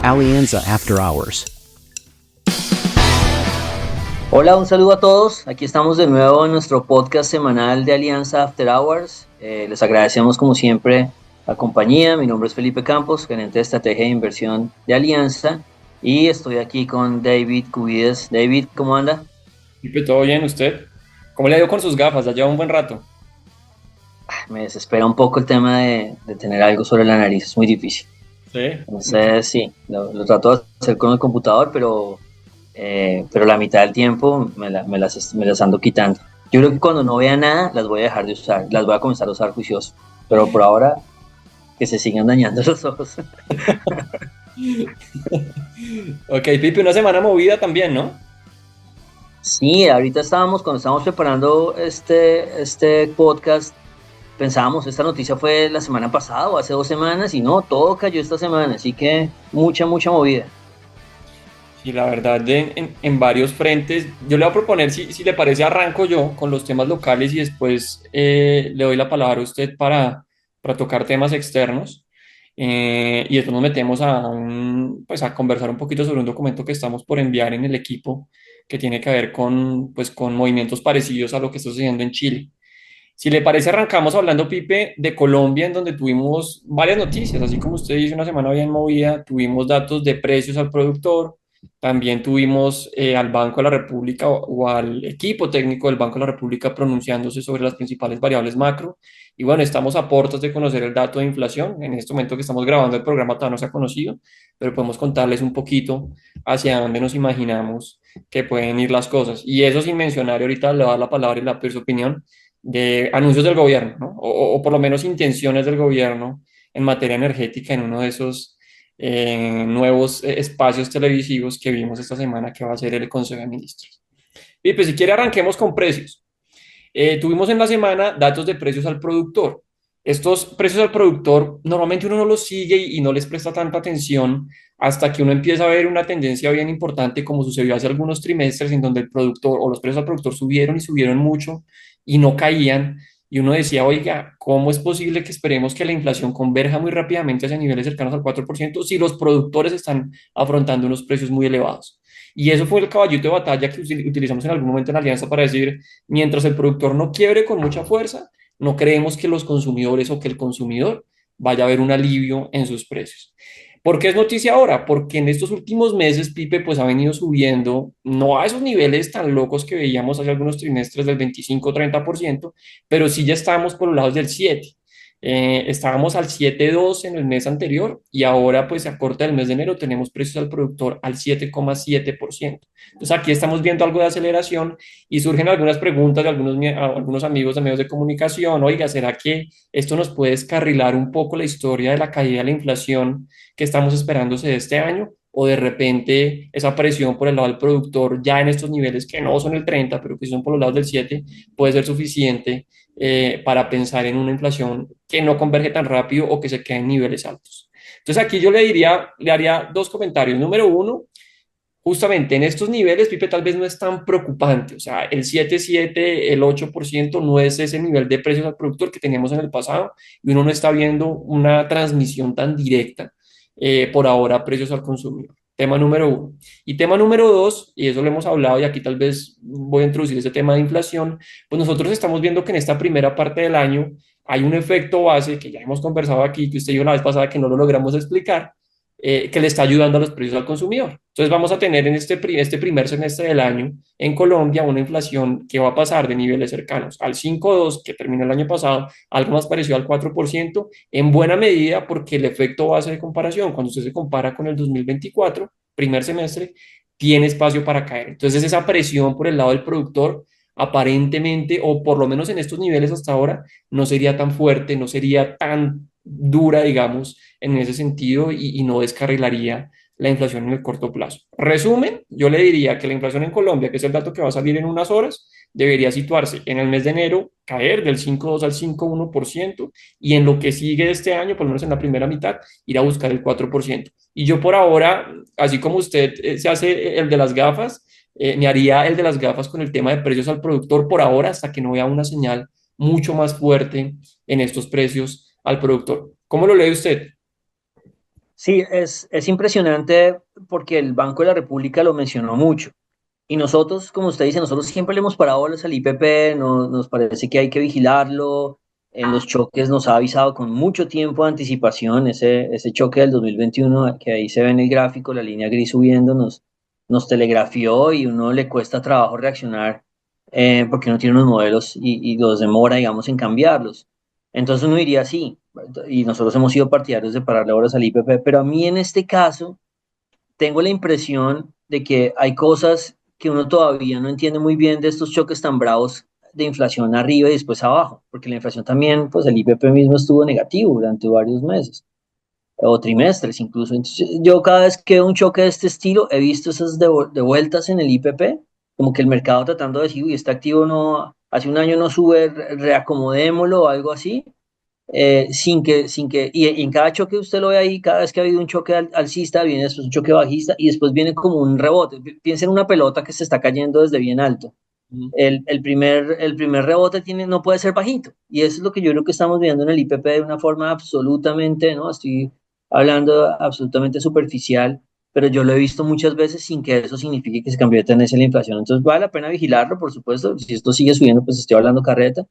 Alianza After Hours. Hola, un saludo a todos. Aquí estamos de nuevo en nuestro podcast semanal de Alianza After Hours. Les agradecemos como siempre la compañía. Mi nombre es Felipe Campos, gerente de estrategia e inversión de Alianza. Y estoy aquí con David Cubides. David, ¿cómo anda? Pipe, ¿todo bien usted? ¿Cómo le ha ido con sus gafas? Ya lleva un buen rato. Me desespera un poco el tema de tener algo sobre la nariz. Es muy difícil. Sí. Entonces, sí, lo trato de hacer con el computador, pero la mitad del tiempo me las ando quitando. Yo creo que cuando no vea nada, las voy a dejar de usar, las voy a comenzar a usar juicioso, pero por ahora que se sigan dañando los ojos. Ok, Pipe, una semana movida también, ¿no? Sí, ahorita cuando estábamos preparando este podcast, pensábamos, esta noticia fue la semana pasada o hace 2 semanas, y no, todo cayó esta semana, así que mucha movida. Y la verdad, en varios frentes, yo le voy a proponer, si le parece, arranco yo con los temas locales y después le doy la palabra a usted para tocar temas externos. Y después nos metemos pues a conversar un poquito sobre un documento que estamos por enviar en el equipo que tiene que ver con movimientos parecidos a lo que está sucediendo en Chile. Si le parece, arrancamos hablando, Pipe, de Colombia, en donde tuvimos varias noticias, así como usted dice, una semana bien movida, tuvimos datos de precios al productor, también tuvimos al Banco de la República o al equipo técnico del Banco de la República pronunciándose sobre las principales variables macro, y bueno, estamos a puertas de conocer el dato de inflación, en este momento que estamos grabando el programa todavía no se ha conocido, pero podemos contarles un poquito hacia dónde nos imaginamos que pueden ir las cosas, y eso sin mencionar, ahorita le voy a dar la palabra y la su opinión de anuncios del gobierno, ¿no? O por lo menos intenciones del gobierno en materia energética en uno de esos nuevos espacios televisivos que vimos esta semana que va a ser el Consejo de Ministros. Y pues si quiere arranquemos con precios. Tuvimos en la semana datos de precios al productor. Estos precios al productor normalmente uno no los sigue y no les presta tanta atención hasta que uno empieza a ver una tendencia bien importante como sucedió hace algunos trimestres en donde el productor o los precios al productor subieron y subieron mucho y no caían. Y uno decía, oiga, ¿cómo es posible que esperemos que la inflación converja muy rápidamente hacia niveles cercanos al 4% si los productores están afrontando unos precios muy elevados? Y eso fue el caballito de batalla que utilizamos en algún momento en Alianza para decir, mientras el productor no quiebre con mucha fuerza, no creemos que los consumidores o que el consumidor vaya a ver un alivio en sus precios. ¿Por qué es noticia ahora? Porque en estos últimos meses Pipe pues ha venido subiendo, no a esos niveles tan locos que veíamos hace algunos trimestres del 25-30%, pero sí ya estábamos por los lados del 7%. Estábamos al 7,2 en el mes anterior y ahora pues a corte del mes de enero tenemos precios al productor al 7,7%. Entonces aquí estamos viendo algo de aceleración y surgen algunas preguntas de algunos amigos de medios de comunicación. Oiga, ¿será que esto nos puede descarrilar un poco la historia de la caída de la inflación que estamos esperándose de este año? O de repente esa presión por el lado del productor ya en estos niveles que no son el 30, pero que son por los lados del 7, puede ser suficiente para pensar en una inflación que no converge tan rápido o que se quede en niveles altos. Entonces aquí yo le haría dos comentarios. Número uno, justamente en estos niveles, Pipe, tal vez no es tan preocupante. O sea, el 7,7, el 8% no es ese nivel de precios al productor que teníamos en el pasado y uno no está viendo una transmisión tan directa por ahora a precios al consumidor. Tema número uno. Y tema número dos, y eso lo hemos hablado y aquí tal vez voy a introducir ese tema de inflación, pues nosotros estamos viendo que en esta primera parte del año hay un efecto base que ya hemos conversado aquí, que usted dijo la vez pasada que no lo logramos explicar, que le está ayudando a los precios al consumidor. Entonces vamos a tener en este primer semestre del año en Colombia una inflación que va a pasar de niveles cercanos al 5,2 que terminó el año pasado, algo más parecido al 4%, en buena medida porque el efecto base de comparación, cuando usted se compara con el 2024, primer semestre, tiene espacio para caer. Entonces esa presión por el lado del productor aparentemente, o por lo menos en estos niveles hasta ahora, no sería tan fuerte, no sería tan dura, digamos, en ese sentido y no descarrilaría la inflación en el corto plazo. Resumen, yo le diría que la inflación en Colombia, que es el dato que va a salir en unas horas, debería situarse en el mes de enero, caer del 5,2 al 5,1% y en lo que sigue de este año, por lo menos en la primera mitad, ir a buscar el 4%. Y yo por ahora, así como usted se hace el de las gafas, me haría el de las gafas con el tema de precios al productor por ahora hasta que no vea una señal mucho más fuerte en estos precios al productor. ¿Cómo lo lee usted? Sí, es impresionante porque el Banco de la República lo mencionó mucho. Y nosotros, como usted dice, nosotros siempre le hemos parado bolas al IPP, nos parece que hay que vigilarlo. En los choques nos ha avisado con mucho tiempo de anticipación. Ese choque del 2021, que ahí se ve en el gráfico, la línea gris subiendo, nos telegrafió y uno le cuesta trabajo reaccionar porque no tiene unos modelos y los demora, digamos, en cambiarlos. Entonces uno diría sí, y nosotros hemos sido partidarios de pararle bolas al IPP, pero a mí en este caso tengo la impresión de que hay cosas que uno todavía no entiende muy bien de estos choques tan bravos de inflación arriba y después abajo, porque la inflación también, pues el IPP mismo estuvo negativo durante varios meses o trimestres incluso. Entonces, yo cada vez que veo un choque de este estilo, he visto esas devueltas en el IPP, como que el mercado tratando de decir, uy, este activo no, hace un año no sube, reacomodémoslo o algo así, y en cada choque usted lo ve ahí, cada vez que ha habido un choque alcista, viene después un choque bajista y después viene como un rebote. Piensa en una pelota que se está cayendo desde bien alto. Ujú. El primer rebote no puede ser bajito. Y eso es lo que yo creo que estamos viendo en el IPP de una forma absolutamente, ¿no? Estoy hablando absolutamente superficial, pero yo lo he visto muchas veces sin que eso signifique que se cambie de tendencia la inflación. Entonces vale la pena vigilarlo, por supuesto. Si esto sigue subiendo, pues estoy hablando carreta,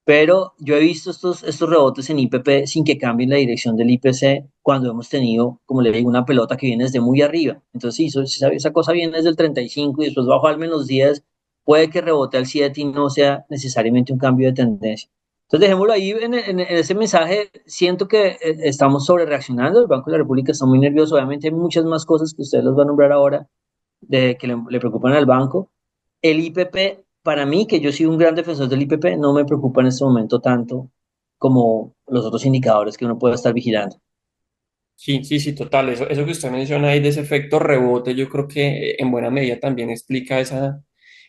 pero yo he visto estos rebotes en IPP sin que cambien la dirección del IPC cuando hemos tenido, como le digo, una pelota que viene desde muy arriba. Entonces, sí, esa cosa viene desde el 35 y después bajó al menos 10, puede que rebote al 7 y no sea necesariamente un cambio de tendencia. Entonces, dejémoslo ahí en ese mensaje. Siento que estamos sobre reaccionando. El Banco de la República está muy nervioso. Obviamente, hay muchas más cosas que ustedes los van a nombrar ahora que le preocupan al banco. El IPP, para mí, que yo soy un gran defensor del IPP, no me preocupa en este momento tanto como los otros indicadores que uno puede estar vigilando. Sí, sí, sí, total. Eso que usted menciona ahí de ese efecto rebote, yo creo que en buena medida también explica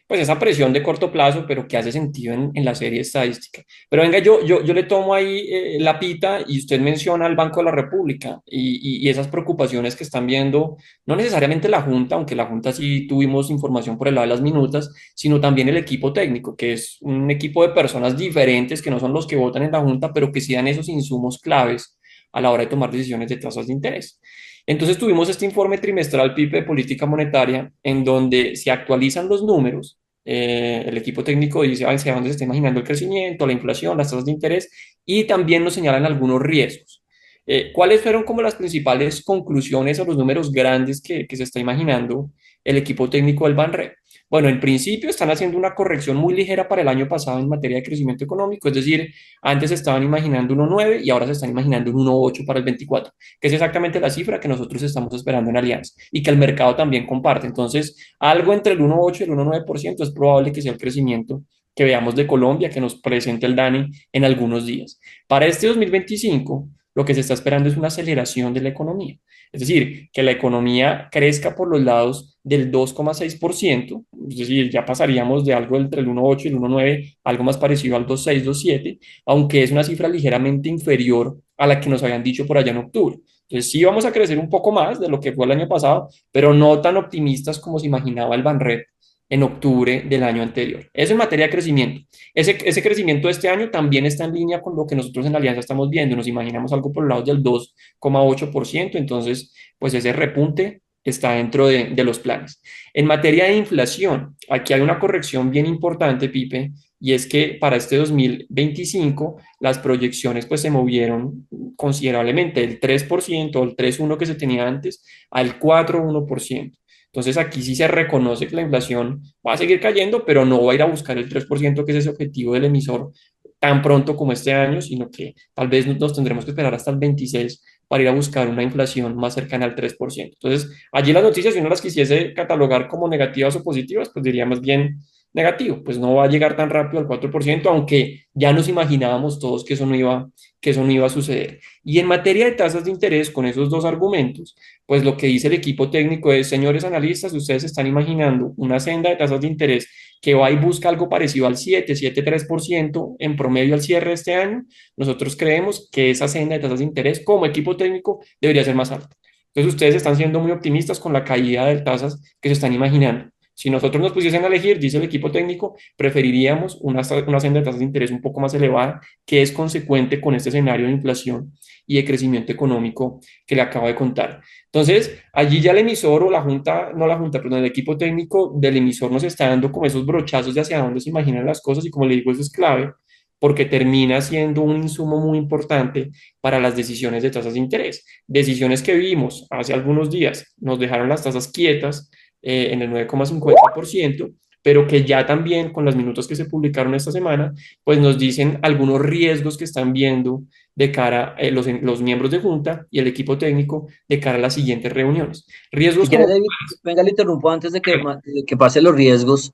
pues esa presión de corto plazo, pero que hace sentido en la serie estadística. Pero venga, yo le tomo ahí la pita y usted menciona al Banco de la República y esas preocupaciones que están viendo, no necesariamente la Junta, aunque la Junta sí tuvimos información por el lado de las minutas, sino también el equipo técnico, que es un equipo de personas diferentes que no son los que votan en la Junta, pero que sí dan esos insumos claves a la hora de tomar decisiones de tasas de interés. Entonces tuvimos este informe trimestral PIB de política monetaria en donde se actualizan los números. El equipo técnico dice hacia dónde se está imaginando el crecimiento, la inflación, las tasas de interés y también nos señalan algunos riesgos. ¿Cuáles fueron como las principales conclusiones o los números grandes que se está imaginando el equipo técnico del Banre? Bueno, en principio están haciendo una corrección muy ligera para el año pasado en materia de crecimiento económico, es decir, antes estaban imaginando 1,9 y ahora se están imaginando un 1,8 para el 24, que es exactamente la cifra que nosotros estamos esperando en Alianza y que el mercado también comparte. Entonces, algo entre el 1,8 y el 1,9% es probable que sea el crecimiento que veamos de Colombia, que nos presente el DANE en algunos días. Para este 2025, lo que se está esperando es una aceleración de la economía. Es decir, que la economía crezca por los lados del 2,6%, es decir, ya pasaríamos de algo entre el 1,8 y el 1,9, algo más parecido al 2,6, 2,7, aunque es una cifra ligeramente inferior a la que nos habían dicho por allá en octubre. Entonces sí vamos a crecer un poco más de lo que fue el año pasado, pero no tan optimistas como se imaginaba el Banred en octubre del año anterior. Eso en materia de crecimiento. Ese crecimiento de este año también está en línea con lo que nosotros en la Alianza estamos viendo. Nos imaginamos algo por el lado del 2,8%, entonces pues ese repunte está dentro de los planes. En materia de inflación, aquí hay una corrección bien importante, Pipe, y es que para este 2025 las proyecciones pues se movieron considerablemente del 3% o el 3,1 que se tenía antes al 4,1%. Entonces aquí sí se reconoce que la inflación va a seguir cayendo, pero no va a ir a buscar el 3% que es ese objetivo del emisor tan pronto como este año, sino que tal vez nos tendremos que esperar hasta el 26 para ir a buscar una inflación más cercana al 3%. Entonces, allí las noticias, si uno las quisiese catalogar como negativas o positivas, pues diría más bien negativo, pues no va a llegar tan rápido al 4%, aunque ya nos imaginábamos todos que eso no iba a suceder. Y en materia de tasas de interés, con esos dos argumentos, pues lo que dice el equipo técnico es, señores analistas, ustedes están imaginando una senda de tasas de interés que va y busca algo parecido al 7,3% en promedio al cierre de este año. Nosotros creemos que esa senda de tasas de interés como equipo técnico debería ser más alta. Entonces ustedes están siendo muy optimistas con la caída de tasas que se están imaginando. Si nosotros nos pusiesen a elegir, dice el equipo técnico, preferiríamos una senda de tasas de interés un poco más elevada, que es consecuente con este escenario de inflación y de crecimiento económico que le acabo de contar. Entonces, allí ya el emisor o la junta, no la junta, perdón, el equipo técnico del emisor nos está dando como esos brochazos de hacia dónde se imaginan las cosas y como le digo, eso es clave porque termina siendo un insumo muy importante para las decisiones de tasas de interés. Decisiones que vimos hace algunos días, nos dejaron las tasas quietas en el 9,50%, pero que ya también con los minutos que se publicaron esta semana, pues nos dicen algunos riesgos que están viendo de cara a los miembros de junta y el equipo técnico de cara a las siguientes reuniones. Si Riesgos quieres, como... David, venga, le interrumpo antes de que pase los riesgos.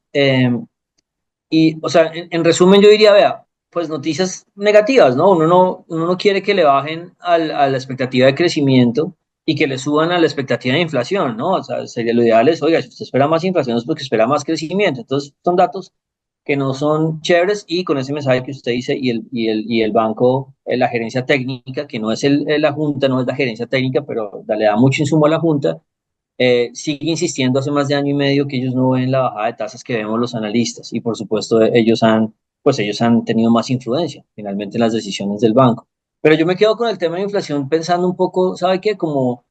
Y, o sea, en resumen, yo diría, vea, pues noticias negativas, ¿no? Uno no quiere que le bajen a la expectativa de crecimiento y que le suban a la expectativa de inflación, ¿no? O sea, sería lo ideal es, oiga, si usted espera más inflación es porque espera más crecimiento. Entonces, son datos que no son chéveres y con ese mensaje que usted dice y el banco, la gerencia técnica, que no es la junta, no es la gerencia técnica, pero le da mucho insumo a la junta, sigue insistiendo hace más de año y medio que ellos no ven la bajada de tasas que vemos los analistas y por supuesto ellos han tenido más influencia finalmente en las decisiones del banco. Pero yo me quedo con el tema de inflación pensando un poco, ¿sabe qué? Como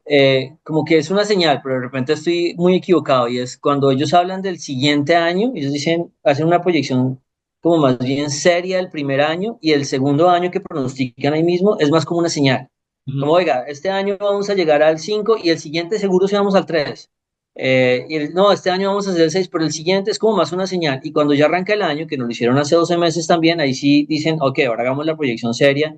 que es una señal, pero de repente estoy muy equivocado y es cuando ellos hablan del siguiente año, ellos dicen, hacen una proyección como más bien seria del primer año y el segundo año que pronostican ahí mismo es más como una señal. Como, oiga, este año vamos a llegar al 5 y el siguiente seguro si vamos al 3. No, este año vamos a hacer el 6, pero el siguiente es como más una señal. Y cuando ya arranca el año, que nos lo hicieron hace 12 meses también, ahí sí dicen, ok, ahora hagamos la proyección seria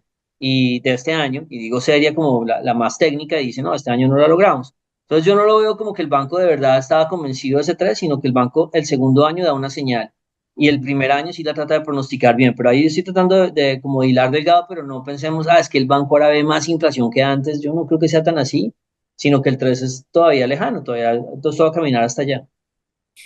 y de este año, y digo seria como la más técnica, y dicen, no, este año no la logramos. Entonces yo no lo veo como que el banco de verdad estaba convencido de ese 3, sino que el banco el segundo año da una señal y el primer año sí la trata de pronosticar bien, pero ahí estoy tratando de como hilar delgado, pero no pensemos, es que el banco ahora ve más inflación que antes, yo no creo que sea tan así, sino que el 3 es todavía lejano, todavía entonces todo va a caminar hasta allá.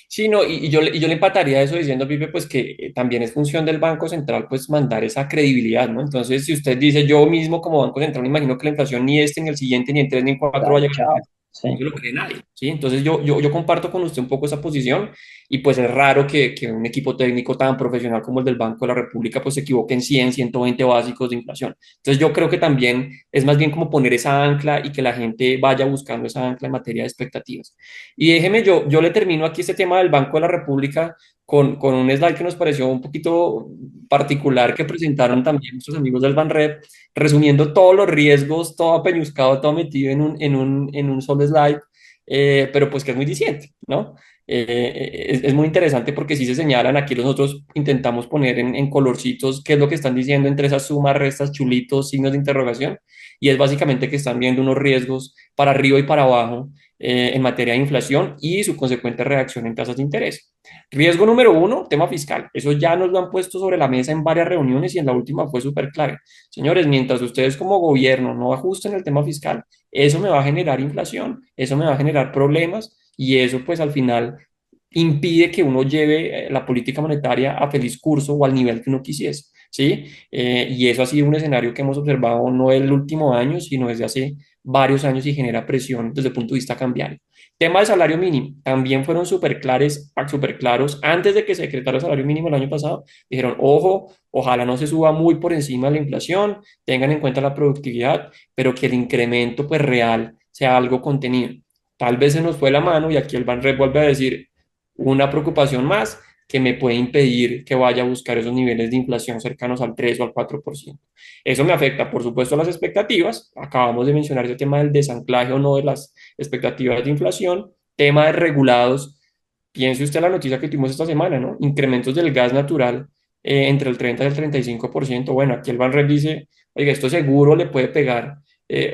Sí, no, y yo le empataría eso diciendo, Pipe, pues que también es función del Banco Central, pues mandar esa credibilidad, ¿no? Entonces, si usted dice, yo mismo como Banco Central, me imagino que la inflación ni este, ni el siguiente, ni en tres, ni en cuatro va a Dale, llegar a chao. tres, no Sí. se lo cree nadie, ¿sí? Entonces, yo comparto con usted un poco esa posición y pues es raro que un equipo técnico tan profesional como el del Banco de la República, pues se equivoque en 100, 120 básicos de inflación. Entonces, yo creo que también es más bien como poner esa ancla y que la gente vaya buscando esa ancla en materia de expectativas. Y déjeme, yo le termino aquí este tema del Banco de la República con un slide que nos pareció un poquito particular que presentaron también nuestros amigos del Banrep, resumiendo todos los riesgos, todo apeñuscado, todo metido en un solo slide, pero pues que es muy diciente, ¿no? Es muy interesante porque sí se señalan, aquí nosotros intentamos poner en colorcitos qué es lo que están diciendo entre esas sumas, restas, chulitos, signos de interrogación, y es básicamente que están viendo unos riesgos para arriba y para abajo en materia de inflación y su consecuente reacción en tasas de interés. Riesgo número uno, tema fiscal. Eso ya nos lo han puesto sobre la mesa en varias reuniones y en la última fue súper clave. Señores, mientras ustedes como gobierno no ajusten el tema fiscal, eso me va a generar inflación, eso me va a generar problemas y eso pues al final impide que uno lleve la política monetaria a feliz curso o al nivel que uno quisiese. ¿Sí? Y eso ha sido un escenario que hemos observado no el último año, sino desde hace varios años y genera presión desde el punto de vista cambiario. Tema de salario mínimo, también fueron súper claros antes de que se decretara el salario mínimo el año pasado. Dijeron, ojo, ojalá no se suba muy por encima de la inflación, tengan en cuenta la productividad, pero que el incremento pues real sea algo contenido. Tal vez se nos fue la mano y aquí el Banrep vuelve a decir una preocupación más que me puede impedir que vaya a buscar esos niveles de inflación cercanos al 3 o al 4%. Eso me afecta, por supuesto, a las expectativas. Acabamos de mencionar ese tema del desanclaje o no de las expectativas de inflación. Tema de regulados. Piense usted la noticia que tuvimos esta semana, ¿no? Incrementos del gas natural entre el 30 y el 35%. Bueno, aquí el Banrep dice, oiga, esto seguro le puede pegar,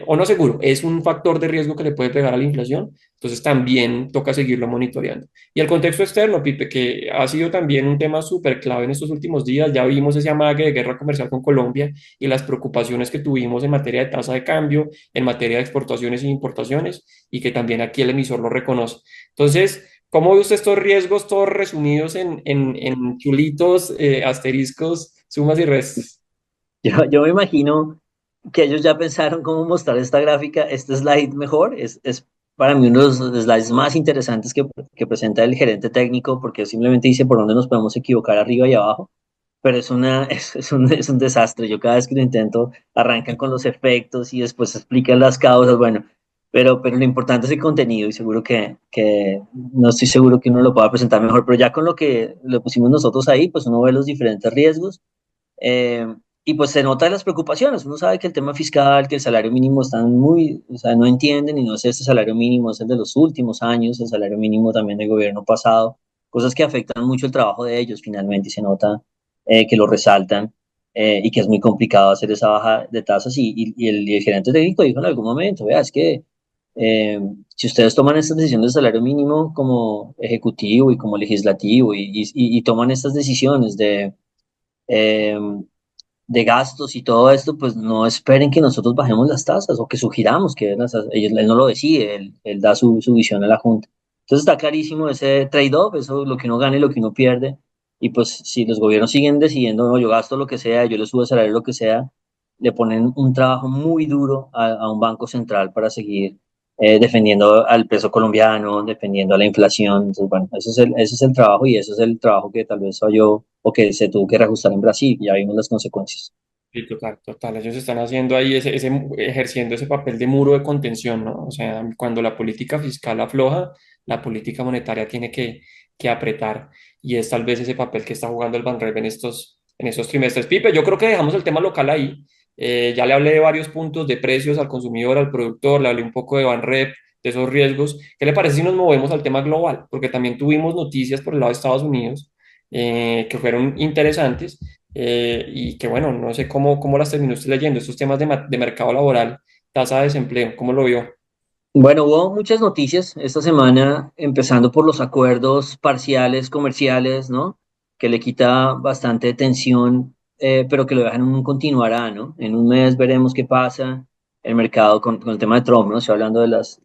o no seguro, es un factor de riesgo que le puede pegar a la inflación. Entonces también toca seguirlo monitoreando. Y el contexto externo, Pipe, que ha sido también un tema súper clave en estos últimos días. Ya vimos ese amague de guerra comercial con Colombia y las preocupaciones que tuvimos en materia de tasa de cambio, en materia de exportaciones e importaciones, y que también aquí el emisor lo reconoce. Entonces, ¿cómo ve usted estos riesgos todos resumidos en chulitos, asteriscos, sumas y restas? Yo me imagino que ellos ya pensaron cómo mostrar esta gráfica, este slide mejor, es para mí uno de los slides más interesantes que presenta el gerente técnico, porque simplemente dice por dónde nos podemos equivocar arriba y abajo, pero es un desastre. Yo cada vez que lo intento, arrancan con los efectos y después explican las causas, bueno, pero lo importante es el contenido y seguro que no estoy seguro que uno lo pueda presentar mejor, pero ya con lo que lo pusimos nosotros ahí, pues uno ve los diferentes riesgos. eh, y pues se nota las preocupaciones. Uno sabe que el tema fiscal, que el salario mínimo están muy, o sea, no entienden y no es este salario mínimo, es el de los últimos años, el salario mínimo también del gobierno pasado, cosas que afectan mucho el trabajo de ellos finalmente y se nota que lo resaltan y que es muy complicado hacer esa baja de tasas y el gerente técnico dijo en algún momento, vea, es que eh, si ustedes toman estas decisiones de salario mínimo como ejecutivo y como legislativo y toman estas decisiones eh, de gastos y todo esto, pues no esperen que nosotros bajemos las tasas o que sugiramos que él no lo decide, él da su visión a la Junta. Entonces está clarísimo ese trade-off, eso lo que uno gana y lo que uno pierde. Y pues si los gobiernos siguen decidiendo, no, yo gasto lo que sea, yo le subo el salario lo que sea, le ponen un trabajo muy duro a un banco central para seguir defendiendo al peso colombiano, defendiendo a la inflación. Entonces, bueno, ese es el trabajo y ese es el trabajo que tal vez falló o que se tuvo que reajustar en Brasil. Ya vimos las consecuencias. Sí, total, total. Ellos están haciendo ahí ejerciendo ese papel de muro de contención, ¿no? O sea, cuando la política fiscal afloja, la política monetaria tiene que apretar. Y es tal vez ese papel que está jugando el Banrev en estos trimestres. Pipe, yo creo que dejamos el tema local ahí. Ya le hablé de varios puntos de precios al consumidor, al productor, le hablé un poco de Banrev, de esos riesgos. ¿Qué le parece si nos movemos al tema global? Porque también tuvimos noticias por el lado de Estados Unidos que fueron interesantes y que bueno, no sé cómo las terminó usted leyendo, estos temas de mercado laboral, tasa de desempleo, ¿cómo lo vio? Bueno, hubo muchas noticias esta semana, empezando por los acuerdos parciales comerciales, ¿no? Que le quita bastante tensión, pero que lo dejan en un continuará, ¿no? En un mes veremos qué pasa el mercado con el tema de Trump, ¿no? Estoy hablando de los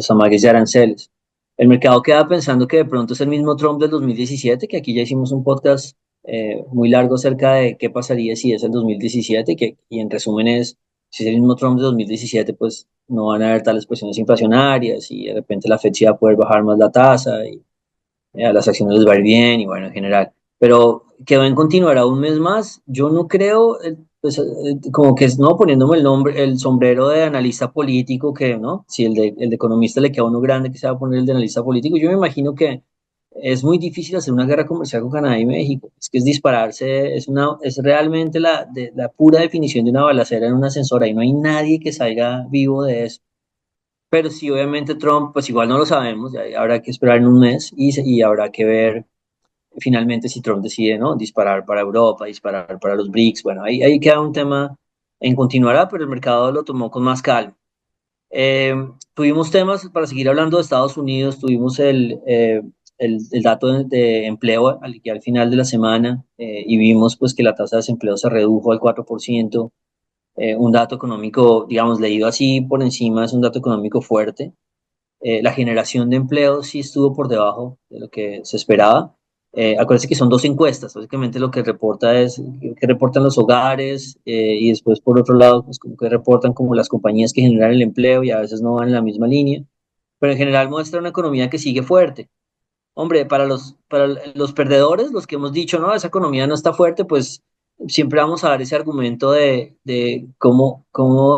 amagues de aranceles. El mercado queda pensando que de pronto es el mismo Trump del 2017, que aquí ya hicimos un podcast muy largo acerca de qué pasaría si es el 2017, y en resumen es, si es el mismo Trump de 2017, pues no van a haber tales presiones inflacionarias y de repente la Fed sí va a poder bajar más la tasa y a las acciones les va a ir bien y bueno, en general. Pero que van a continuar a un mes más, yo no creo, pues, como que no poniéndome el nombre, el sombrero de analista político, que no, si el de economista le queda a uno grande, que se va a poner el de analista político, yo me imagino que es muy difícil hacer una guerra comercial con Canadá y México. Es que es dispararse, es realmente la pura definición de una balacera en un ascensor. Ahí no hay nadie que salga vivo de eso. Pero sí, obviamente Trump, pues igual no lo sabemos, ya habrá que esperar en un mes y habrá que ver finalmente si Trump decide, ¿no? Disparar para Europa, disparar para los BRICS. Bueno, ahí queda un tema en continuará, pero el mercado lo tomó con más calma. Eh, Tuvimos temas para seguir hablando de Estados Unidos, tuvimos el dato de empleo al final de la semana y vimos pues que la tasa de desempleo se redujo al 4%, un dato económico, digamos, leído así por encima, es un dato económico fuerte. La generación de empleo sí estuvo por debajo de lo que se esperaba. Acuérdense que son dos encuestas, básicamente lo que reporta es que reportan los hogares y después por otro lado pues como que reportan como las compañías que generan el empleo y a veces no van en la misma línea, pero en general muestra una economía que sigue fuerte. Hombre, para los perdedores, los que hemos dicho, no, esa economía no está fuerte, pues siempre vamos a dar ese argumento de cómo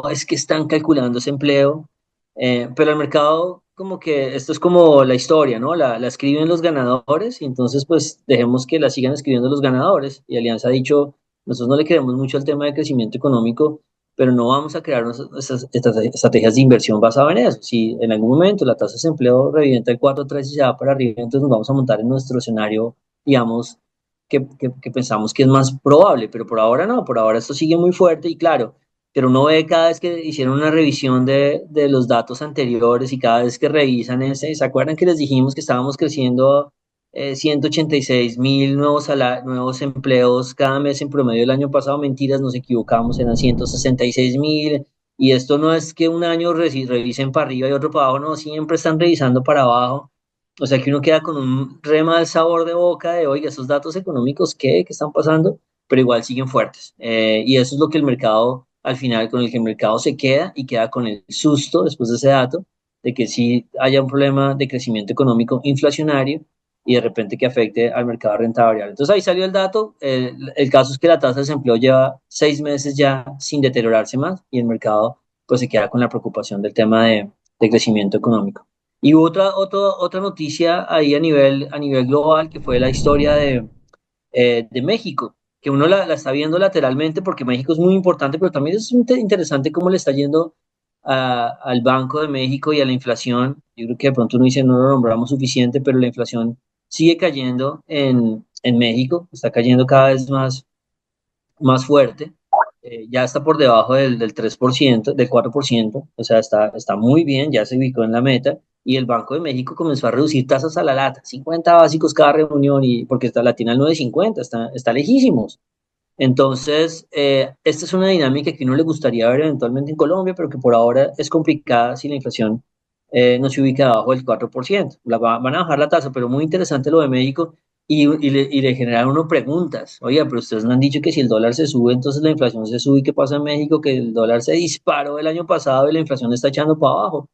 es que están calculando ese empleo. Pero el mercado, como que esto es como la historia, ¿no? La escriben los ganadores y entonces pues dejemos que la sigan escribiendo los ganadores. Y Alianza ha dicho, nosotros no le queremos mucho al tema de crecimiento económico, pero no vamos a crear esas estrategias de inversión basadas en eso. Si en algún momento la tasa de desempleo revienta el 4,3 y se va para arriba, entonces nos vamos a montar en nuestro escenario, digamos, que pensamos que es más probable, pero por ahora no, por ahora esto sigue muy fuerte y claro, pero uno ve cada vez que hicieron una revisión de los datos anteriores y cada vez que revisan ese, ¿se acuerdan que les dijimos que estábamos creciendo 186.000 nuevos empleos cada mes en promedio el año pasado? Mentiras, nos equivocamos, eran 166.000. Y esto no es que un año revisen para arriba y otro para abajo, no, siempre están revisando para abajo. O sea que uno queda con un re mal sabor de boca de, oiga, esos datos económicos, ¿qué están pasando? Pero igual siguen fuertes. Y eso es lo que el mercado, al final, con el que el mercado se queda y queda con el susto después de ese dato de que sí haya un problema de crecimiento económico inflacionario y de repente que afecte al mercado de renta variable. Entonces ahí salió el dato. El caso es que la tasa de desempleo lleva 6 meses ya sin deteriorarse más y el mercado pues se queda con la preocupación del tema de crecimiento económico. Y hubo otra noticia ahí a nivel global, que fue la historia de México, que uno la está viendo lateralmente porque México es muy importante, pero también es interesante cómo le está yendo al Banco de México y a la inflación. Yo creo que de pronto uno dice no lo nombramos suficiente, pero la inflación sigue cayendo en México, está cayendo cada vez más fuerte. Ya está por debajo del 3%, del 4%, o sea, está muy bien, ya se ubicó en la meta, y el Banco de México comenzó a reducir tasas a la lata, 50 básicos cada reunión, y porque la tiene al 9,50, está lejísimos. Entonces, esta es una dinámica que uno le gustaría ver eventualmente en Colombia, pero que por ahora es complicada si la inflación no se ubica abajo del 4%. Van a bajar la tasa, pero muy interesante lo de México y le generan uno preguntas. Oiga, pero ustedes no han dicho que si el dólar se sube, entonces la inflación se sube. ¿Y qué pasa en México? Que el dólar se disparó el año pasado y la inflación está echando para abajo.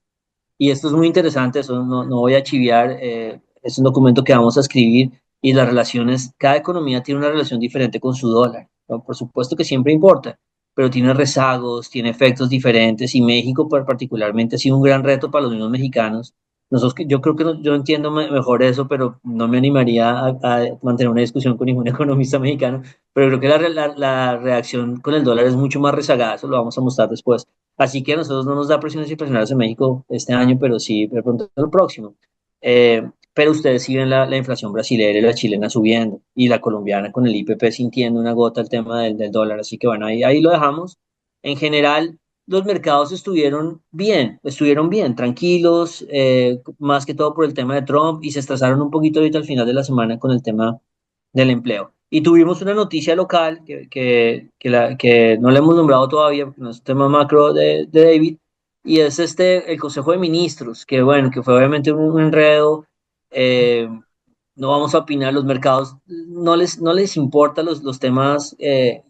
Y esto es muy interesante, eso no voy a chiviar, es un documento que vamos a escribir y las relaciones, cada economía tiene una relación diferente con su dólar, ¿no? Por supuesto que siempre importa, pero tiene rezagos, tiene efectos diferentes y México particularmente ha sido un gran reto para los mismos mexicanos. Yo creo que yo entiendo mejor eso, pero no me animaría a mantener una discusión con ningún economista mexicano, pero creo que la reacción con el dólar es mucho más rezagada, eso lo vamos a mostrar después. Así que a nosotros no nos da presiones inflacionarias en México este año, pero sí de pronto el próximo. Pero ustedes sí ven la inflación brasileña y la chilena subiendo y la colombiana con el IPP sintiendo una gota el tema del dólar. Así que bueno, ahí lo dejamos. En general, los mercados estuvieron bien, tranquilos, más que todo por el tema de Trump y se estresaron un poquito ahorita al final de la semana con el tema del empleo. Y tuvimos una noticia local que no le hemos nombrado todavía, porque no es un tema macro de David, y es el Consejo de Ministros, que bueno, que fue obviamente un enredo. eh, no vamos a opinar, los mercados no les importa los temas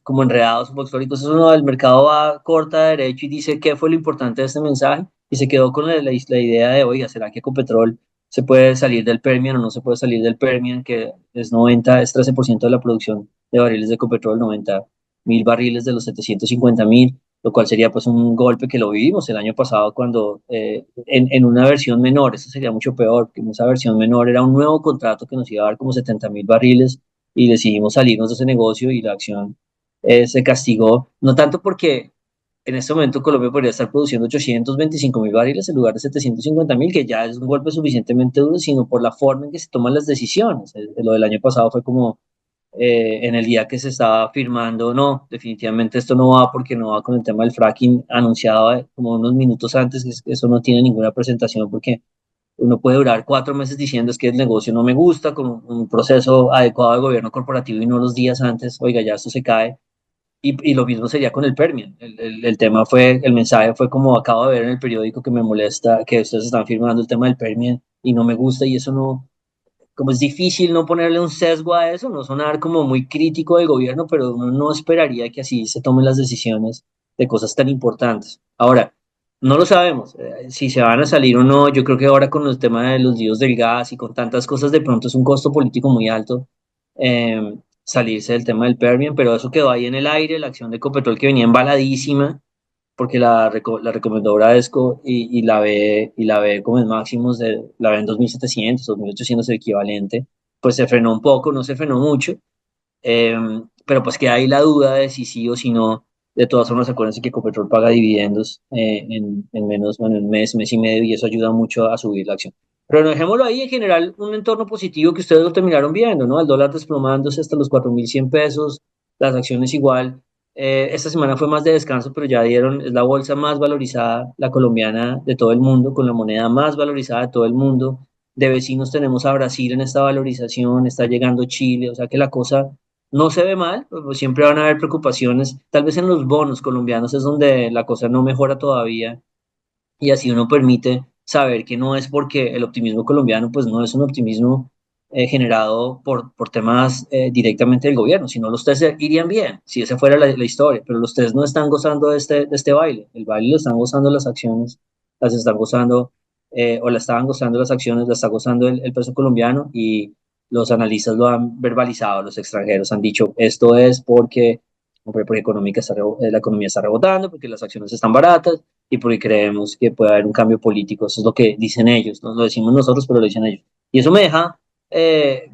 como enredados o folclóricos, eso no, el mercado va corta derecho y dice qué fue lo importante de este mensaje y se quedó con la idea de, oiga, ¿será que Ecopetrol se puede salir del Permian o no se puede salir del Permian, que es 13% de la producción de barriles de Ecopetrol, 90.000 barriles de los 750.000, lo cual sería pues un golpe que lo vivimos el año pasado cuando en una versión menor, eso sería mucho peor, porque en esa versión menor era un nuevo contrato que nos iba a dar como 70.000 barriles y decidimos salirnos de ese negocio y la acción se castigó, no tanto porque en este momento Colombia podría estar produciendo 825.000 barriles en lugar de 750.000, que ya es un golpe suficientemente duro, sino por la forma en que se toman las decisiones. Lo del año pasado fue como en el día que se estaba firmando, no, definitivamente esto no va porque no va con el tema del fracking anunciado como unos minutos antes, que eso no tiene ninguna presentación porque uno puede durar 4 meses diciendo es que el negocio no me gusta, con un proceso adecuado de gobierno corporativo y no los días antes, oiga, ya esto se cae. Y lo mismo sería con el Permian. El tema el mensaje fue como acabo de ver en el periódico que me molesta que ustedes están firmando el tema del Permian y no me gusta y eso no, como es difícil no ponerle un sesgo a eso, no sonar como muy crítico del gobierno, pero uno no esperaría que así se tomen las decisiones de cosas tan importantes. Ahora, no lo sabemos, si se van a salir o no, yo creo que ahora con el tema de los líos del gas y con tantas cosas, de pronto es un costo político muy alto salirse del tema del Permian, pero eso quedó ahí en el aire, la acción de Ecopetrol que venía embaladísima, porque la recomendó Bradesco y la ve como en máximos, la ve en 2.700, 2.800 el equivalente, pues se frenó un poco, no se frenó mucho, eh, pero pues queda ahí la duda de si sí o si no. De todas formas, acuérdense que Ecopetrol paga dividendos en menos, bueno, en mes y medio, y eso ayuda mucho a subir la acción. Pero dejémoslo ahí, en general, un entorno positivo que ustedes lo terminaron viendo, ¿no? El dólar desplomándose hasta los 4.100 pesos, las acciones igual. Esta semana fue más de descanso, pero ya es la bolsa más valorizada, la colombiana de todo el mundo, con la moneda más valorizada de todo el mundo. De vecinos tenemos a Brasil en esta valorización, está llegando Chile, o sea que la cosa no se ve mal, pues siempre van a haber preocupaciones. Tal vez en los bonos colombianos es donde la cosa no mejora todavía y así uno permite saber que no es porque el optimismo colombiano pues no es un optimismo generado por temas directamente del gobierno, sino los test irían bien, si esa fuera la historia, pero los test no están gozando de este baile, el baile lo están gozando las acciones, las están gozando o la estaban gozando las acciones, la está gozando el peso colombiano, y los analistas lo han verbalizado, los extranjeros han dicho, esto es porque la economía está rebotando, porque las acciones están baratas y porque creemos que puede haber un cambio político. Eso es lo que dicen ellos, no lo decimos nosotros, pero lo dicen ellos. Y eso me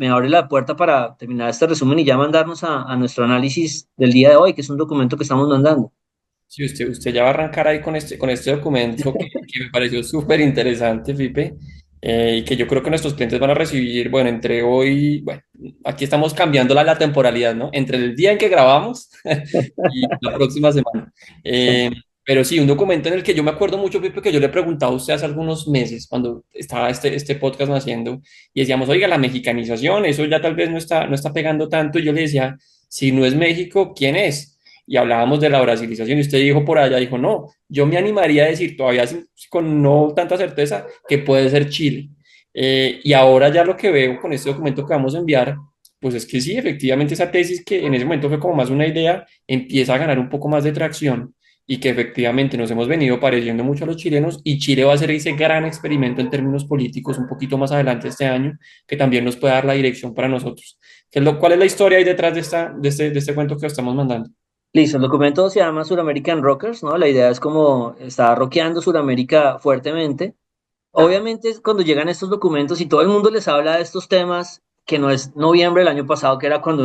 abre la puerta para terminar este resumen y ya mandarnos a nuestro análisis del día de hoy, que es un documento que estamos mandando. Sí, usted ya va a arrancar ahí con este documento que me pareció súper interesante, Pipe, y que yo creo que nuestros clientes van a recibir, bueno, entre hoy, bueno, aquí estamos cambiando la temporalidad, ¿no? Entre el día en que grabamos y la próxima semana. Pero sí, un documento en el que yo me acuerdo mucho, Pipe, que yo le preguntaba a usted hace algunos meses, cuando estaba este podcast naciendo, y decíamos, oiga, la mexicanización, eso ya tal vez no está pegando tanto, y yo le decía, si no es México, ¿quién es? Y hablábamos de la brasilización y usted dijo por allá, dijo, no, yo me animaría a decir todavía con no tanta certeza que puede ser Chile. Y ahora ya lo que veo con este documento que vamos a enviar, pues es que sí, efectivamente esa tesis que en ese momento fue como más una idea, empieza a ganar un poco más de tracción y que efectivamente nos hemos venido pareciendo mucho a los chilenos y Chile va a hacer ese gran experimento en términos políticos un poquito más adelante este año, que también nos puede dar la dirección para nosotros. ¿Cuál es la historia ahí detrás de este cuento que estamos mandando? Listo, el documento se llama Suramerican Rockers, ¿no? La idea es como está rockeando Suramérica fuertemente. Obviamente, cuando llegan estos documentos y todo el mundo les habla de estos temas, que no es noviembre del año pasado, que era cuando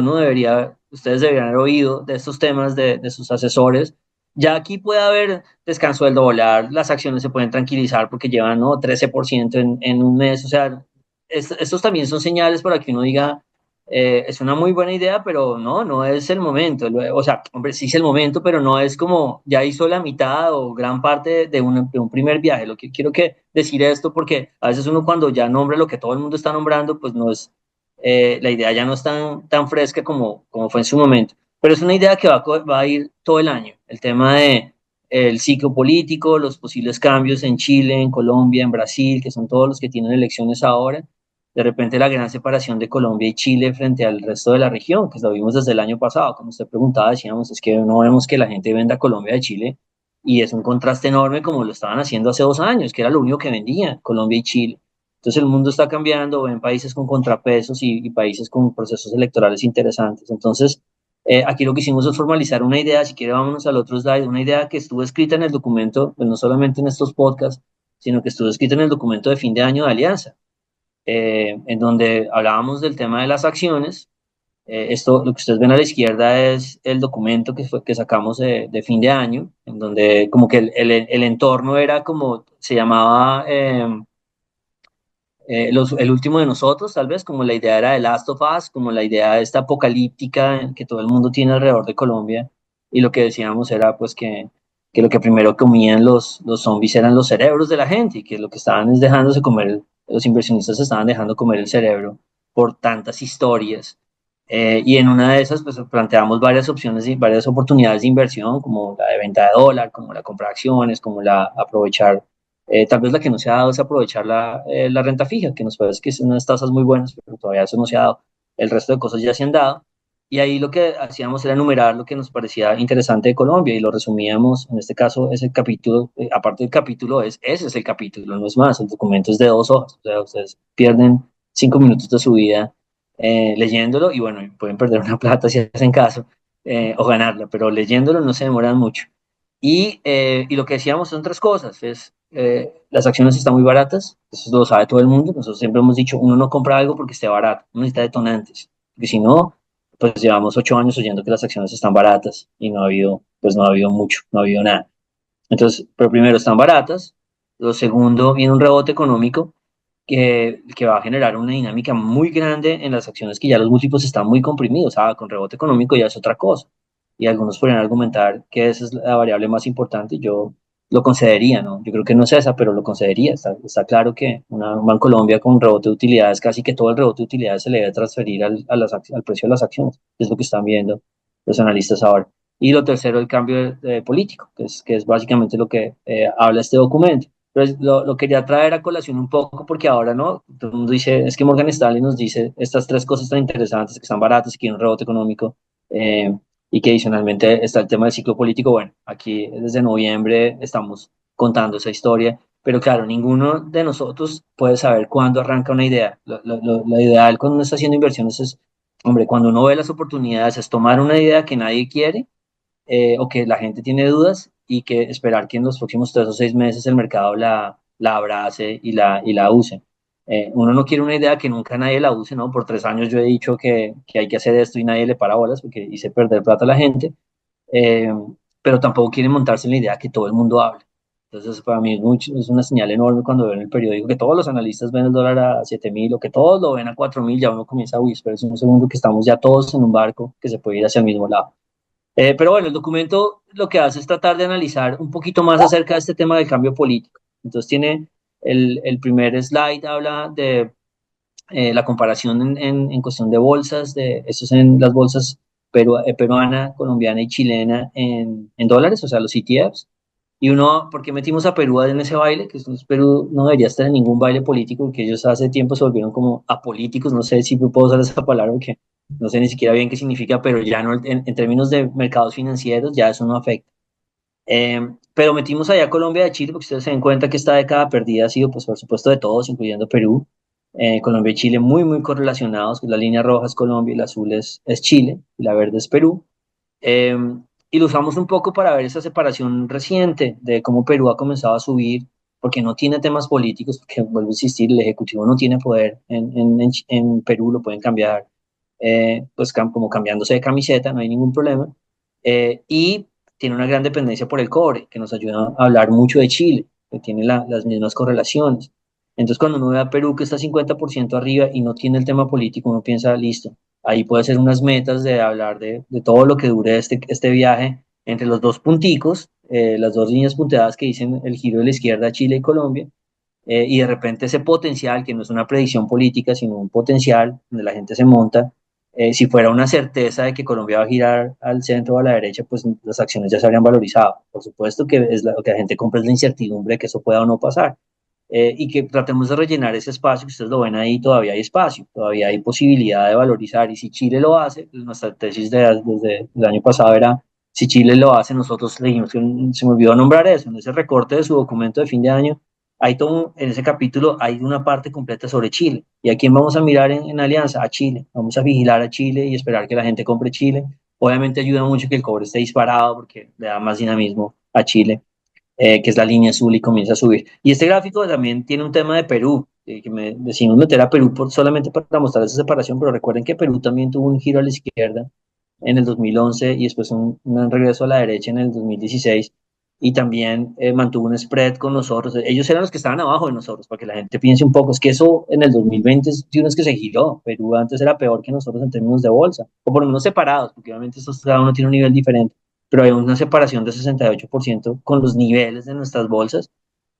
ustedes deberían haber oído de estos temas de sus asesores, ya aquí puede haber descanso del dólar, las acciones se pueden tranquilizar porque llevan, ¿no?, 13% en un mes. O sea, estos también son señales para que uno diga, es una muy buena idea, pero no es el momento. O sea, hombre, sí es el momento, pero no es como ya hizo la mitad o gran parte de un primer viaje. Lo que quiero que decir esto, porque a veces uno cuando ya nombra lo que todo el mundo está nombrando, pues no es, la idea ya no es tan fresca como fue en su momento. Pero es una idea que va a ir todo el año. El tema de el ciclo político, los posibles cambios en Chile, en Colombia, en Brasil, que son todos los que tienen elecciones ahora. De repente la gran separación de Colombia y Chile frente al resto de la región, que lo vimos desde el año pasado. Como usted preguntaba, decíamos, es que no vemos que la gente venda Colombia de Chile, y es un contraste enorme como lo estaban haciendo hace 2 años, que era lo único que vendían, Colombia y Chile. Entonces el mundo está cambiando, ven países con contrapesos y países con procesos electorales interesantes. Entonces, aquí lo que hicimos es formalizar una idea. Si quiere, vámonos al otro slide, una idea que estuvo escrita en el documento, pues no solamente en estos podcasts, sino que estuvo escrita en el documento de fin de año de Alianza, en donde hablábamos del tema de las acciones. Lo que ustedes ven a la izquierda es el documento que sacamos de fin de año, en donde como que el entorno era como, se llamaba el último de nosotros, tal vez, como la idea era de Last of Us, como la idea esta apocalíptica que todo el mundo tiene alrededor de Colombia. Y lo que decíamos era pues que lo que primero comían los zombies eran los cerebros de la gente, y que lo que estaban es dejándose comer, los inversionistas estaban dejando comer el cerebro por tantas historias. Y en una de esas pues planteamos varias opciones y varias oportunidades de inversión, como la de venta de dólar, como la compra de acciones, como la aprovechar. Tal vez la que no se ha dado es aprovechar la renta fija, que nos parece que son unas tasas muy buenas, pero todavía eso no se ha dado. El resto de cosas ya se han dado. Y ahí lo que hacíamos era enumerar lo que nos parecía interesante de Colombia, y lo resumíamos. En este caso, ese capítulo, aparte del capítulo, ese es el capítulo, no es más. El documento es de 2 hojas. O sea, ustedes pierden 5 minutos de su vida leyéndolo, y bueno, pueden perder una plata si hacen caso, o ganarla, pero leyéndolo no se demoran mucho. Y lo que decíamos son tres cosas. Las acciones están muy baratas, eso lo sabe todo el mundo. Nosotros siempre hemos dicho, uno no compra algo porque esté barato, uno necesita detonantes, porque si no, pues llevamos 8 años oyendo que las acciones están baratas y no ha habido mucho, no ha habido nada. Entonces, pero primero están baratas, lo segundo, viene un rebote económico que va a generar una dinámica muy grande en las acciones, que ya los múltiplos están muy comprimidos. Con rebote económico ya es otra cosa. Y algunos podrían argumentar que esa es la variable más importante, y yo lo concedería, ¿no? Yo creo que no es esa, pero lo concedería. Está claro que una Bancolombia con rebote de utilidades, casi que todo el rebote de utilidades se le debe transferir al precio de las acciones, que es lo que están viendo los analistas ahora. Y lo tercero, el cambio político, que es básicamente lo que habla este documento. Pero lo quería traer a colación un poco porque ahora, ¿no? Todo el mundo dice, es que Morgan Stanley nos dice estas tres cosas tan interesantes, que están baratas y que hay un rebote económico, y que adicionalmente está el tema del ciclo político. Bueno, aquí desde noviembre estamos contando esa historia, pero claro, ninguno de nosotros puede saber cuándo arranca una idea. Lo ideal cuando uno está haciendo inversiones es, hombre, cuando uno ve las oportunidades, es tomar una idea que nadie quiere o que la gente tiene dudas y que esperar que en los próximos 3 o 6 meses el mercado la abrace y la use. Uno no quiere una idea que nunca nadie la use, ¿no? Por 3 años yo he dicho que hay que hacer esto y nadie le para bolas porque hice perder plata a la gente, eh, pero tampoco quiere montarse en la idea que todo el mundo hable. Entonces, para mí es una señal enorme cuando veo en el periódico que todos los analistas ven el dólar a 7.000 o que todos lo ven a 4.000, ya uno comienza a huir, pero es un segundo que estamos ya todos en un barco que se puede ir hacia el mismo lado. Pero bueno, el documento lo que hace es tratar de analizar un poquito más acerca de este tema del cambio político. Entonces tiene el primer slide, habla de la comparación en cuestión de bolsas, de estos en las bolsas peruana, colombiana y chilena en dólares, o sea, los ETFs. Y uno, ¿por qué metimos a Perú en ese baile? Que Perú no debería estar en ningún baile político, porque ellos hace tiempo se volvieron como apolíticos, no sé si puedo usar esa palabra, porque no sé ni siquiera bien qué significa, pero ya no, en términos de mercados financieros, ya eso no afecta. Pero metimos allá a Colombia y a Chile, porque ustedes se den cuenta que esta década perdida ha sido, pues, por supuesto, de todos, incluyendo Perú. Colombia y Chile muy, muy correlacionados, que la línea roja es Colombia y la azul es Chile, y la verde es Perú. Eh, y lo usamos un poco para ver esa separación reciente de cómo Perú ha comenzado a subir, porque no tiene temas políticos, porque vuelvo a insistir, el Ejecutivo no tiene poder en Perú, lo pueden cambiar, pues como cambiándose de camiseta, no hay ningún problema. Y tiene una gran dependencia por el cobre, que nos ayuda a hablar mucho de Chile, que tiene las mismas correlaciones. Entonces, cuando uno ve a Perú que está 50% arriba y no tiene el tema político, uno piensa, listo, ahí puede ser unas metas de hablar de todo lo que dure este viaje entre los dos punticos, las dos líneas punteadas que dicen el giro de la izquierda, Chile y Colombia, y de repente ese potencial, que no es una predicción política, sino un potencial donde la gente se monta, si fuera una certeza de que Colombia va a girar al centro o a la derecha, pues las acciones ya se habrían valorizado. Por supuesto que lo que la gente compra es la incertidumbre de que eso pueda o no pasar. Y que tratemos de rellenar ese espacio, que ustedes lo ven ahí, todavía hay espacio, todavía hay posibilidad de valorizar, y si Chile lo hace, pues nuestra tesis desde el año pasado era, si Chile lo hace, nosotros le dijimos que se me olvidó nombrar eso, en ese recorte de su documento de fin de año, hay todo, en ese capítulo hay una parte completa sobre Chile, y a quién vamos a mirar en Alianza, a Chile, vamos a vigilar a Chile y esperar que la gente compre Chile. Obviamente ayuda mucho que el cobre esté disparado porque le da más dinamismo a Chile, que es la línea azul, y comienza a subir. Y este gráfico también tiene un tema de Perú, que me decidimos meter a Perú solamente para mostrar esa separación, pero recuerden que Perú también tuvo un giro a la izquierda en el 2011 y después un regreso a la derecha en el 2016, y también mantuvo un spread con nosotros. Ellos eran los que estaban abajo de nosotros, para que la gente piense un poco. Es que eso en el 2020 uno es que se giró. Perú antes era peor que nosotros en términos de bolsa, o por lo menos separados, porque obviamente cada uno tiene un nivel diferente, pero hay una separación de 68% con los niveles de nuestras bolsas,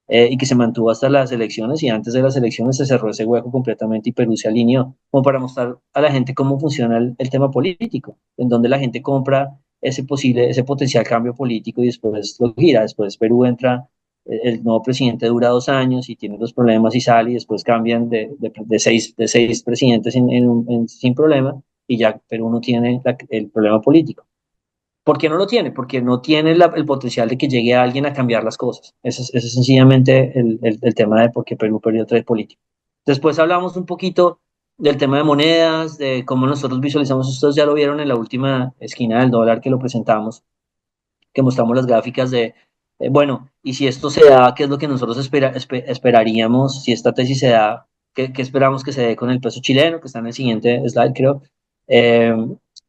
y que se mantuvo hasta las elecciones, y antes de las elecciones se cerró ese hueco completamente y Perú se alineó, como para mostrar a la gente cómo funciona el tema político, en donde la gente compra ese potencial cambio político y después lo gira. Después Perú entra, el nuevo presidente dura 2 años y tiene los problemas y sale, y después cambian de seis presidentes sin problema, y ya Perú no tiene el problema político. ¿Por qué no lo tiene? Porque no tiene el potencial de que llegue a alguien a cambiar las cosas. Ese es sencillamente el tema de por qué Perú perdió trade político. Después hablamos un poquito del tema de monedas, de cómo nosotros visualizamos. Ustedes ya lo vieron en la última esquina del dólar que lo presentamos, que mostramos las gráficas de, bueno, y si esto se da, ¿qué es lo que nosotros esperaríamos? Si esta tesis se da, ¿qué esperamos que se dé con el peso chileno? Que está en el siguiente slide, creo. Eh,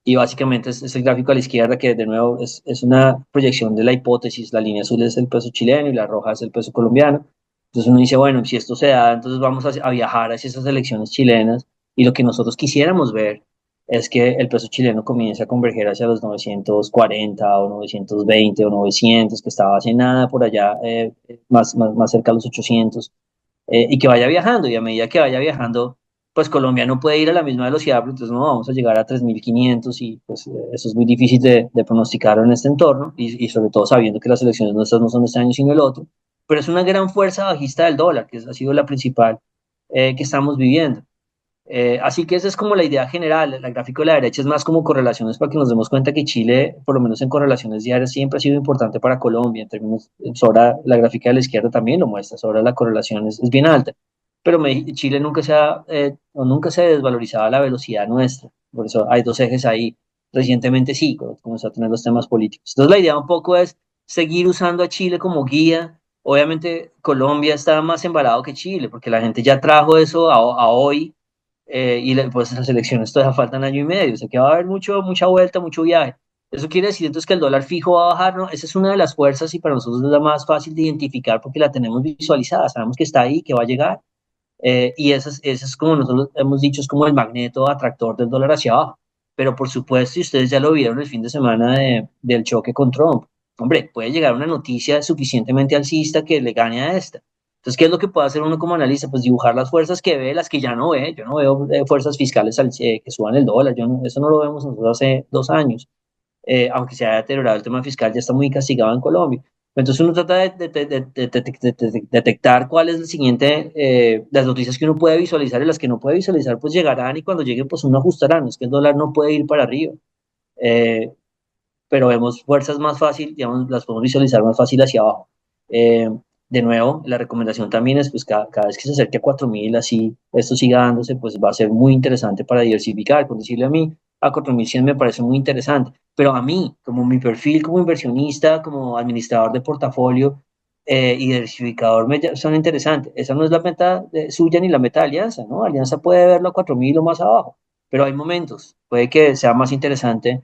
y básicamente es el gráfico a la izquierda, que de nuevo es una proyección de la hipótesis. La línea azul es el peso chileno y la roja es el peso colombiano. Entonces uno dice, bueno, si esto se da, entonces vamos a viajar hacia esas elecciones chilenas, y lo que nosotros quisiéramos ver es que el peso chileno comience a converger hacia los 940 o 920 o 900, que estaba hace nada por allá, más cerca a los 800, y que vaya viajando, y a medida que vaya viajando, pues Colombia no puede ir a la misma velocidad, pero entonces no vamos a llegar a 3.500, y pues eso es muy difícil de pronosticar en este entorno, y sobre todo sabiendo que las elecciones nuestras no son este año sino el otro, pero es una gran fuerza bajista del dólar, que ha sido la principal que estamos viviendo. Así que esa es como la idea general. El gráfico de la derecha es más como correlaciones para que nos demos cuenta que Chile, por lo menos en correlaciones diarias, siempre ha sido importante para Colombia. En términos, sobre la gráfica de la izquierda también lo muestra, sobre la correlación es bien alta. Pero Chile nunca o nunca se desvalorizaba la velocidad nuestra. Por eso hay dos ejes ahí. Recientemente sí, cuando comenzó a tener los temas políticos. Entonces la idea un poco es seguir usando a Chile como guía. Obviamente Colombia está más embalado que Chile, porque la gente ya trajo eso a hoy, pues las elecciones todavía faltan año y medio, o sea que va a haber mucha vuelta, mucho viaje. Eso quiere decir entonces que el dólar fijo va a bajar, ¿no? Esa es una de las fuerzas y para nosotros es la más fácil de identificar porque la tenemos visualizada, sabemos que está ahí, que va a llegar. Y ese es como nosotros hemos dicho, es como el magneto atractor del dólar hacia abajo. Pero por supuesto, y ustedes ya lo vieron el fin de semana del choque con Trump, hombre, puede llegar una noticia suficientemente alcista que le gane a esta. Entonces, ¿qué es lo que puede hacer uno como analista? Pues dibujar las fuerzas que ve, las que ya no ve. Yo no veo fuerzas fiscales que suban el dólar. Eso no lo vemos nosotros hace 2 años. Aunque se haya deteriorado el tema fiscal, ya está muy castigado en Colombia. Entonces uno trata de detectar cuál es el siguiente, las noticias que uno puede visualizar y las que no puede visualizar, pues llegarán y cuando lleguen, pues uno ajustará. No es que el dólar no puede ir para arriba, eh, pero vemos fuerzas más fácil, digamos, las podemos visualizar más fácil hacia abajo. Eh, de nuevo, la recomendación también es, pues cada vez que se acerque a 4.000, así esto siga dándose, pues va a ser muy interesante para diversificar. Con decirle a mí, a 4.100 me parece muy interesante, pero a mí, como mi perfil como inversionista, como administrador de portafolio y diversificador, son interesantes. Esa no es la meta suya ni la meta de Alianza, ¿no? Alianza puede verlo a 4.000 o más abajo, pero hay momentos, puede que sea más interesante,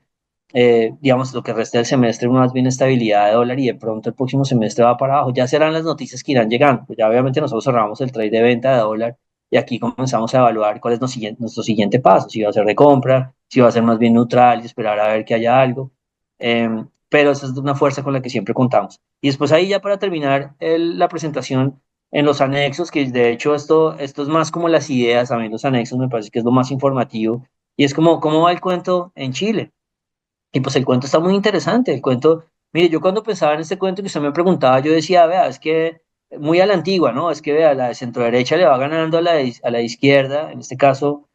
digamos, lo que resta del semestre, más bien estabilidad de dólar y de pronto el próximo semestre va para abajo. Ya serán las noticias que irán llegando. Pues ya obviamente nosotros cerramos el trade de venta de dólar y aquí comenzamos a evaluar cuál es nuestro siguiente paso, si va a ser de compra, si va a ser más bien neutral y esperar a ver que haya algo. Pero esa es una fuerza con la que siempre contamos. Y después ahí ya para terminar la presentación en los anexos, que de hecho esto es más como las ideas, a mí los anexos me parece que es lo más informativo, y es como cómo va el cuento en Chile. Y pues el cuento está muy interesante. El cuento, mire, yo cuando pensaba en este cuento que usted me preguntaba, yo decía, vea, es que muy a la antigua, ¿no? Es que vea, la de centro derecha le va ganando a la izquierda, en este caso,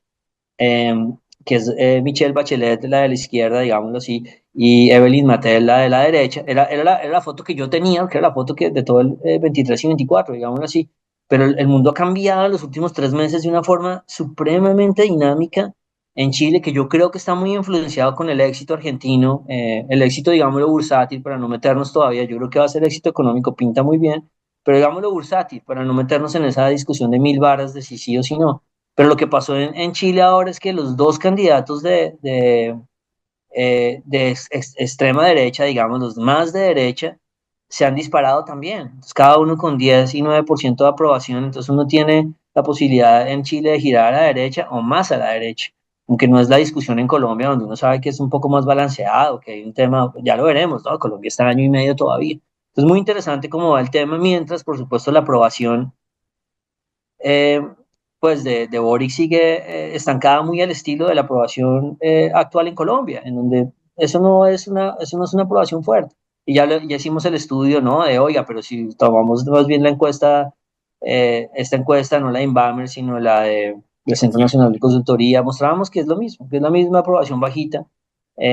eh, que es Michelle Bachelet, la de la izquierda, digámoslo así, y Evelyn Mattel, la de la derecha. Era la foto que yo tenía, que era la foto de todo el 23 y 24, digámoslo así. Pero el mundo ha cambiado en los últimos 3 meses de una forma supremamente dinámica en Chile, que yo creo que está muy influenciado con el éxito argentino, el éxito, digámoslo, bursátil, para no meternos todavía. Yo creo que va a ser éxito económico, pinta muy bien, pero digámoslo bursátil, para no meternos en esa discusión de mil varas de si sí o si no. Pero lo que pasó en Chile ahora es que los dos candidatos de extrema derecha, digamos, los más de derecha, se han disparado también. Entonces, cada uno con 10 y 9% de aprobación. Entonces, uno tiene la posibilidad en Chile de girar a la derecha o más a la derecha. Aunque no es la discusión en Colombia, donde uno sabe que es un poco más balanceado, que hay un tema, ya lo veremos, ¿no? Colombia está año y medio todavía. Entonces, muy interesante cómo va el tema, mientras, por supuesto, la aprobación eh, pues de Boric sigue estancada muy al estilo de la aprobación actual en Colombia, en donde eso no es una aprobación fuerte. Y ya hicimos el estudio, ¿no? De, oiga, pero si tomamos más bien la encuesta, esta encuesta, no la de Inbamer, sino la del Centro Nacional de Consultoría, mostrábamos que es lo mismo, que es la misma aprobación bajita.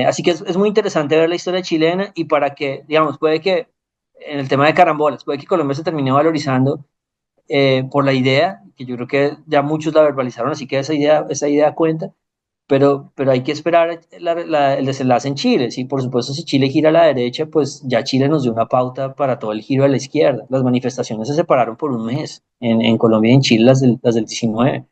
Así que es muy interesante ver la historia chilena y para que, digamos, puede que en el tema de carambolas, puede que Colombia se termine valorizando por la idea, que yo creo que ya muchos la verbalizaron, así que esa idea cuenta, pero hay que esperar el desenlace en Chile, ¿sí? Por supuesto, si Chile gira a la derecha, pues ya Chile nos dio una pauta para todo el giro a la izquierda. Las manifestaciones se separaron por un mes en Colombia y en Chile, las del 19.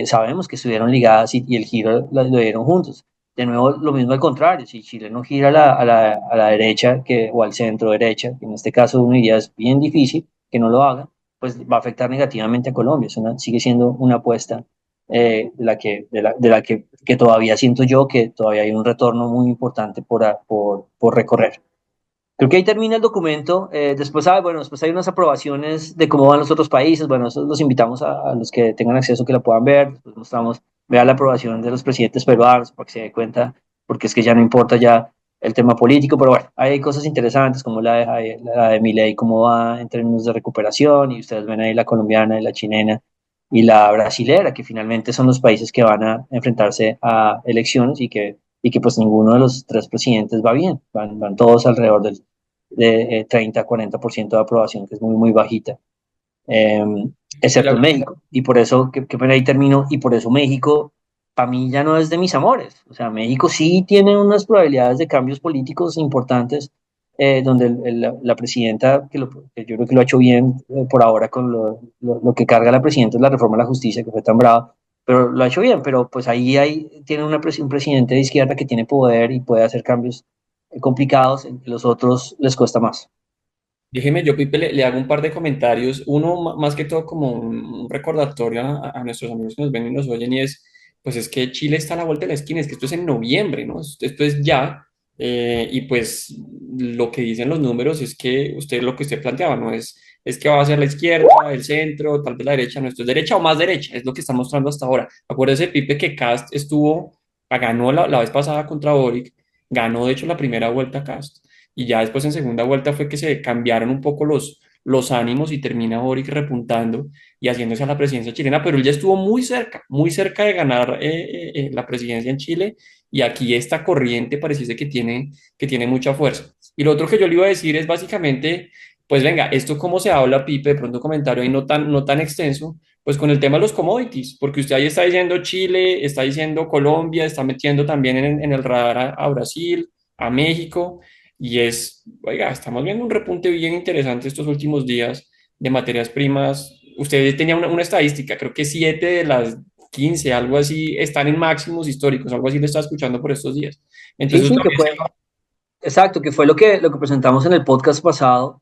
Sabemos que estuvieron ligadas y el giro lo dieron juntos. De nuevo, lo mismo al contrario, si Chile no gira a la derecha o al centro derecha, que en este caso uno diría es bien difícil que no lo haga, pues va a afectar negativamente a Colombia. Sigue siendo una apuesta que todavía siento yo que todavía hay un retorno muy importante por recorrer. Creo que ahí termina el documento. Después hay unas aprobaciones de cómo van los otros países. Bueno, eso los invitamos a los que tengan acceso que la puedan ver. Después mostramos, vean la aprobación de los presidentes peruanos para que se dé cuenta, porque es que ya no importa ya el tema político, pero bueno, hay cosas interesantes como la de Milei, cómo va en términos de recuperación, y ustedes ven ahí la colombiana y la chilena, y la brasilera, que finalmente son los países que van a enfrentarse a elecciones y que pues ninguno de los tres presidentes va bien, van todos alrededor de 30-40% de aprobación, que es muy bajita, eh, Y excepto la- en México. Y por eso, que pena ahí termino, y por eso México, para mí ya no es de mis amores. O sea, México sí tiene unas probabilidades de cambios políticos importantes, donde la presidenta, que yo creo que lo ha hecho bien por ahora con lo que carga la presidenta es la reforma a la justicia, que fue tan brava, pero lo ha hecho bien, pero pues ahí tiene un presidente de izquierda que tiene poder y puede hacer cambios complicados, en que los otros les cuesta más. Déjeme, yo, Pipe, le hago un par de comentarios. Uno, más que todo, como un recordatorio a nuestros amigos que nos ven y nos oyen, y es, pues es que Chile está a la vuelta de la esquina, es que esto es en noviembre, ¿no? Esto es ya, y pues lo que dicen los números es que usted, lo que usted planteaba, ¿no? Es que va a ser la izquierda, el centro, tal vez la derecha, no, esto es derecha o más derecha, es lo que está mostrando hasta ahora. Acuérdese, Pipe, que Cast ganó la vez pasada contra Boric, ganó de hecho la primera vuelta Cast y ya después en segunda vuelta fue que se cambiaron un poco los ánimos y termina Boric repuntando y haciéndose a la presidencia chilena, pero él ya estuvo muy cerca de ganar la presidencia en Chile y aquí esta corriente pareciese que tiene mucha fuerza. Y lo otro que yo le iba a decir es básicamente, pues venga, esto cómo se habla, Pipe, de pronto un comentario ahí no tan extenso, pues con el tema de los commodities, porque usted ahí está diciendo Chile, está diciendo Colombia, está metiendo también en el radar a Brasil, a México. Y es, oiga, estamos viendo un repunte bien interesante estos últimos días de materias primas. Usted tenía una estadística, creo que 7 de las 15 algo así, están en máximos históricos, algo así le estaba escuchando por estos días. Sí, Entonces, sí, que fue, exacto, que fue lo que presentamos en el podcast pasado.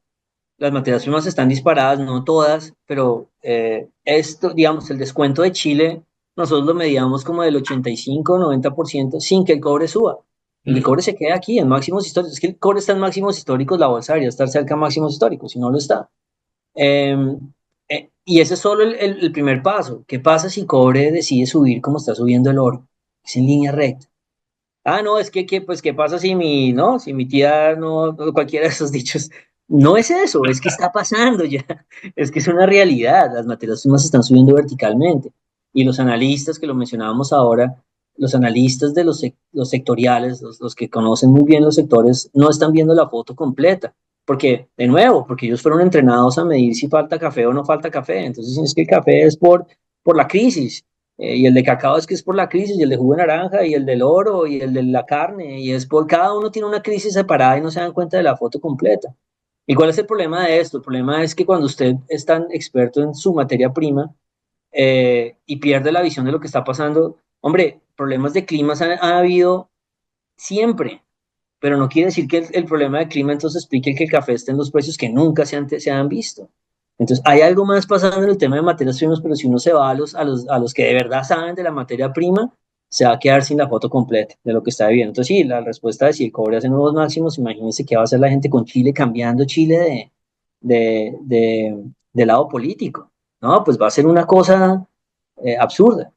Las materias primas están disparadas, no todas, pero esto, digamos, el descuento de Chile, nosotros lo medíamos como del 85-90% sin que el cobre suba. Y el ujú, cobre se queda aquí en máximos históricos. Es que el cobre está en máximos históricos, la bolsa debería estar cerca de máximos históricos, si no lo está. Eh, y ese es solo el primer paso. ¿Qué pasa si cobre decide subir como está subiendo el oro? Es en línea recta. Ah, no, es pues, ¿qué pasa si no? Si mi tía cualquiera de esos dichos. No es eso, es que está pasando ya. Es que es una realidad. Las materias primas están subiendo verticalmente. Y los analistas que lo mencionábamos ahora, los analistas de los sectoriales, los que conocen muy bien los sectores, no están viendo la foto completa. Porque, de nuevo, porque ellos fueron entrenados a medir si falta café o no falta café. Entonces, es que el café es por la crisis. Y el de cacao es que es por la crisis, y el de jugo de naranja, y el del oro, y el de la carne, y es por cada uno tiene una crisis separada y no se dan cuenta de la foto completa. ¿Y cuál es el problema de esto? El problema es que cuando usted es tan experto en su materia prima y pierde la visión de lo que está pasando, hombre, problemas de clima han habido siempre, pero no quiere decir que el problema de clima entonces explique que el café esté en los precios que nunca se han visto. Entonces, hay algo más pasando en el tema de materias primas, pero si uno se va a los que de verdad saben de la materia prima, se va a quedar sin la foto completa de lo que está viviendo. Entonces, sí, la respuesta es si el cobre hace nuevos máximos, imagínense qué va a hacer la gente con Chile cambiando Chile de lado político. No, pues va a ser una cosa absurda.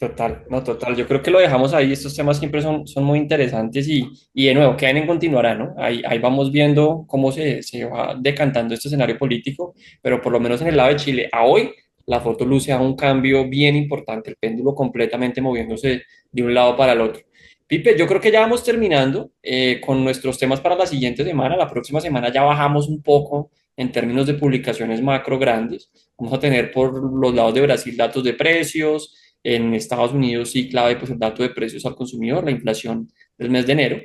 total, no, total. Yo creo que lo dejamos ahí. Estos temas siempre son muy interesantes y de nuevo, quedan en continuará, ¿no? Ahí vamos viendo cómo se va decantando este escenario político, pero por lo menos en el lado de Chile, a hoy, la foto luce a un cambio bien importante, el péndulo completamente moviéndose de un lado para el otro. Pipe, yo creo que ya vamos terminando con nuestros temas para la siguiente semana. La próxima semana ya bajamos un poco en términos de publicaciones macro grandes. Vamos a tener por los lados de Brasil datos de precios. En Estados Unidos sí clave pues el dato de precios al consumidor, la inflación del mes de enero.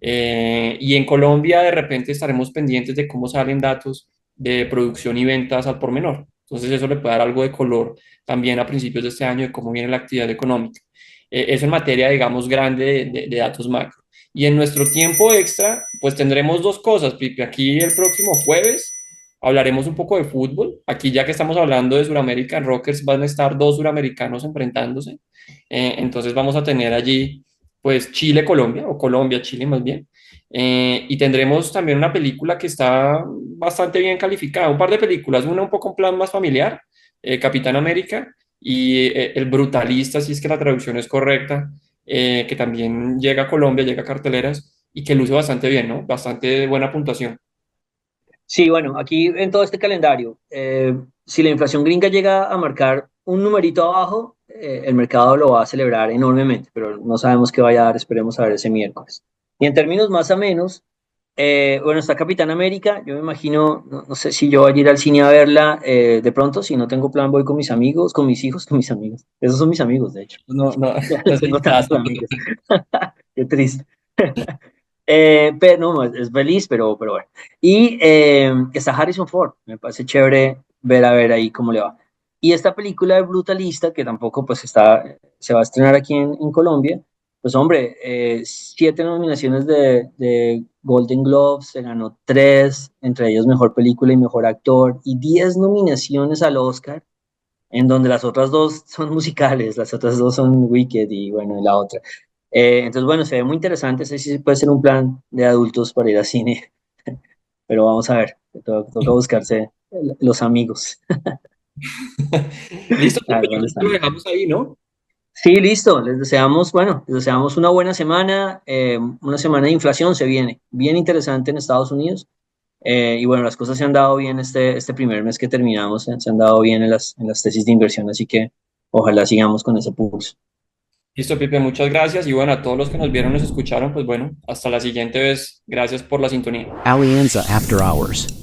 Y en Colombia de repente estaremos pendientes de cómo salen datos de producción y ventas al por menor. Entonces eso le puede dar algo de color también a principios de este año de cómo viene la actividad económica. Eso en materia, digamos, grande de datos macro. Y en nuestro tiempo extra, pues tendremos dos cosas, Pipe. Aquí el próximo jueves hablaremos un poco de fútbol. Aquí ya que estamos hablando de Suramerican Rockers, van a estar dos suramericanos enfrentándose. Entonces vamos a tener allí pues Chile-Colombia o Colombia-Chile más bien. Y tendremos también una película que está bastante bien calificada, un par de películas, una un poco en plan más familiar, Capitán América, y El Brutalista, si es que la traducción es correcta, que también llega a Colombia, llega a carteleras y que luce bastante bien, ¿no? Bastante buena puntuación. Sí, bueno, aquí en todo este calendario. si la inflación gringa llega a marcar un numerito abajo, el mercado lo va a celebrar enormemente, pero no sabemos qué vaya a dar, esperemos a ver ese miércoles. Y en términos más a menos, bueno, está Capitán América, yo me imagino, no sé si yo voy a ir al cine a verla, de pronto, si no tengo plan voy con mis amigos, con mis hijos, con mis amigos. Esos son mis amigos, de hecho. No, no, no No sé tengo si tantos tanto. amigos. Qué triste. Pero no, es feliz, pero bueno. Y está Harrison Ford, me parece chévere ver a ver ahí cómo le va. Y esta película de Brutalista, que tampoco pues se va a estrenar aquí en Colombia, pues hombre, 7 nominaciones de Golden Globes, se ganó 3, entre ellos Mejor Película y Mejor Actor, y 10 nominaciones al Oscar, en donde las otras 2 son musicales, las otras 2 son Wicked y bueno, y la otra. Entonces, bueno, se ve muy interesante. Ese sí puede ser un plan de adultos para ir al cine, pero vamos a ver. Toca buscarse los amigos. Listo, A Pepe, ver yo dónde creo que lo están. dejamos ahí, ¿no? Sí, listo. Les deseamos, bueno, les deseamos una buena semana. Una semana de inflación se viene. Bien interesante en Estados Unidos. Y bueno, las cosas se han dado bien este primer mes que terminamos. Se han dado bien en las tesis de inversión. Así que ojalá sigamos con ese pulso. Listo, Pipe, muchas gracias. Y bueno, a todos los que nos vieron, nos escucharon, pues bueno, hasta la siguiente vez. Gracias por la sintonía. Alianza After Hours.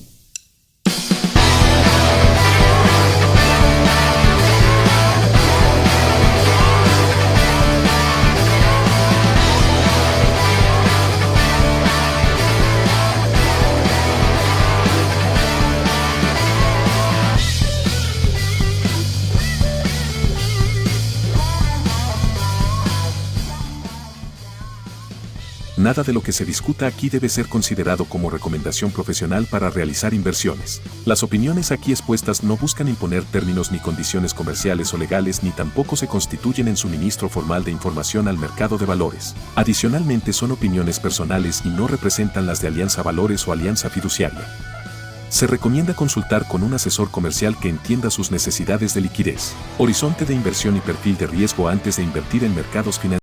Nada de lo que se discuta aquí debe ser considerado como recomendación profesional para realizar inversiones. Las opiniones aquí expuestas no buscan imponer términos ni condiciones comerciales o legales ni tampoco se constituyen en suministro formal de información al mercado de valores. Adicionalmente son opiniones personales y no representan las de Alianza Valores o Alianza Fiduciaria. Se recomienda consultar con un asesor comercial que entienda sus necesidades de liquidez, horizonte de inversión y perfil de riesgo antes de invertir en mercados financieros.